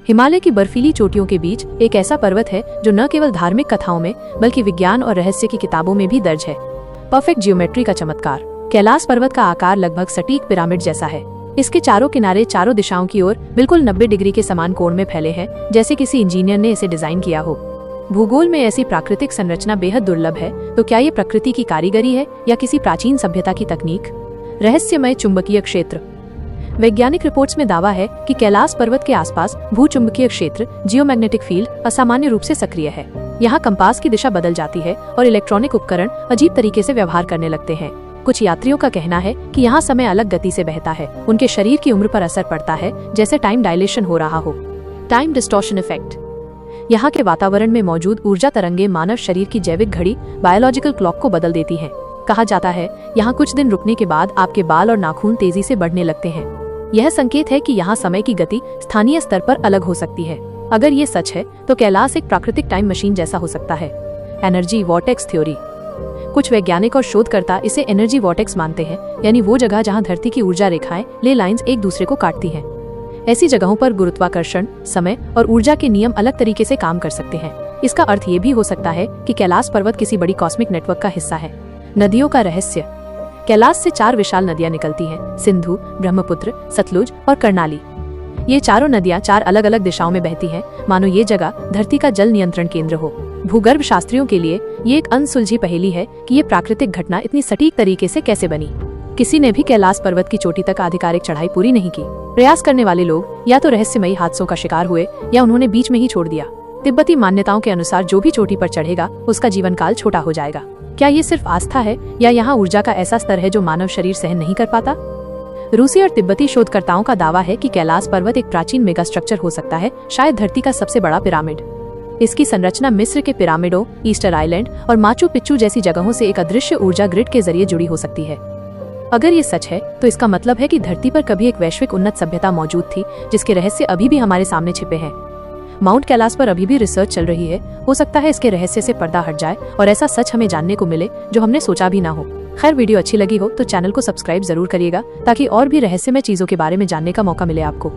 हिमालय की बर्फीली चोटियों के बीच एक ऐसा पर्वत है जो न केवल धार्मिक कथाओं में बल्कि विज्ञान और रहस्य की किताबों में भी दर्ज है। परफेक्ट जियोमेट्री का चमत्कार। कैलाश पर्वत का आकार लगभग सटीक पिरामिड जैसा है। इसके चारों किनारे चारों दिशाओं की ओर बिल्कुल 90 डिग्री के समान कोण में फैले हैं, जैसे किसी इंजीनियर ने इसे डिजाइन किया हो। भूगोल में ऐसी प्राकृतिक संरचना बेहद दुर्लभ है, तो क्या ये प्रकृति की कारीगरी है या किसी प्राचीन सभ्यता की तकनीक? रहस्यमय चुंबकीय क्षेत्र। वैज्ञानिक रिपोर्ट्स में दावा है कि कैलाश पर्वत के आसपास भूचुंबकीय क्षेत्र जियोमैग्नेटिक फील्ड असामान्य रूप से सक्रिय है। यहाँ कंपास की दिशा बदल जाती है और इलेक्ट्रॉनिक उपकरण अजीब तरीके से व्यवहार करने लगते हैं। कुछ यात्रियों का कहना है कि यहाँ समय अलग गति से बहता है। उनके शरीर की उम्र पर असर पड़ता है, जैसे टाइम डायलेशन हो रहा हो। Time distortion effect. यहाँ के वातावरण में मौजूद ऊर्जा तरंगे मानव शरीर की जैविक घड़ी बायोलॉजिकल क्लॉक को बदल देती हैं। कहा जाता है यहाँ कुछ दिन रुकने के बाद आपके बाल और नाखून तेजी से बढ़ने लगते हैं। यह संकेत है कि यहाँ समय की गति स्थानीय स्तर पर अलग हो सकती है। अगर ये सच है तो कैलाश एक प्राकृतिक टाइम मशीन जैसा हो सकता है। Energy vortex theory. कुछ वैज्ञानिक और शोधकर्ता इसे एनर्जी वॉर्टेक्स मानते हैं, यानी वो जगह जहाँ धरती की ऊर्जा रेखाएं ले लाइंस एक दूसरे को काटती हैं। ऐसी जगहों पर गुरुत्वाकर्षण, समय और ऊर्जा के नियम अलग तरीके से काम कर सकते हैं। इसका अर्थ ये भी हो सकता है कि कैलाश पर्वत किसी बड़ी कॉस्मिक नेटवर्क का हिस्सा है। नदियों का रहस्य। कैलाश से 4 विशाल नदियां निकलती हैं, सिंधु, ब्रह्मपुत्र, सतलुज और कर्णाली। ये चारों नदियां 4 अलग अलग दिशाओं में बहती हैं, मानो ये जगह धरती का जल नियंत्रण केंद्र हो। भूगर्भ शास्त्रियों के लिए ये एक अनसुलझी पहेली है कि ये प्राकृतिक घटना इतनी सटीक तरीके से कैसे बनी। किसी ने भी कैलाश पर्वत की चोटी तक आधिकारिक चढ़ाई पूरी नहीं की। प्रयास करने वाले लोग या तो रहस्यमयी हादसों का शिकार हुए या उन्होंने बीच में ही छोड़ दिया। तिब्बती मान्यताओं के अनुसार जो भी चोटी पर चढ़ेगा उसका जीवन काल छोटा हो जाएगा। क्या ये सिर्फ आस्था है या यहाँ ऊर्जा का ऐसा स्तर है जो मानव शरीर सहन नहीं कर पाता? रूसी और तिब्बती शोधकर्ताओं का दावा है कि कैलाश पर्वत एक प्राचीन मेगा स्ट्रक्चर हो सकता है, शायद धरती का सबसे बड़ा पिरामिड। इसकी संरचना मिस्र के पिरामिडों, ईस्टर आइलैंड और माचू पिच्चू जैसी जगहों से एक अदृश्य ऊर्जा ग्रिड के जरिए जुड़ी हो सकती है। अगर ये सच है तो इसका मतलब है कि धरती पर कभी एक वैश्विक उन्नत सभ्यता मौजूद थी, जिसके रहस्य अभी भी हमारे सामने छिपे हैं। माउंट कैलाश पर अभी भी रिसर्च चल रही है। हो सकता है इसके रहस्य से पर्दा हट जाए और ऐसा सच हमें जानने को मिले जो हमने सोचा भी ना हो। खैर, वीडियो अच्छी लगी हो तो चैनल को सब्सक्राइब जरूर करिएगा ताकि और भी रहस्यमय चीजों के बारे में जानने का मौका मिले आपको।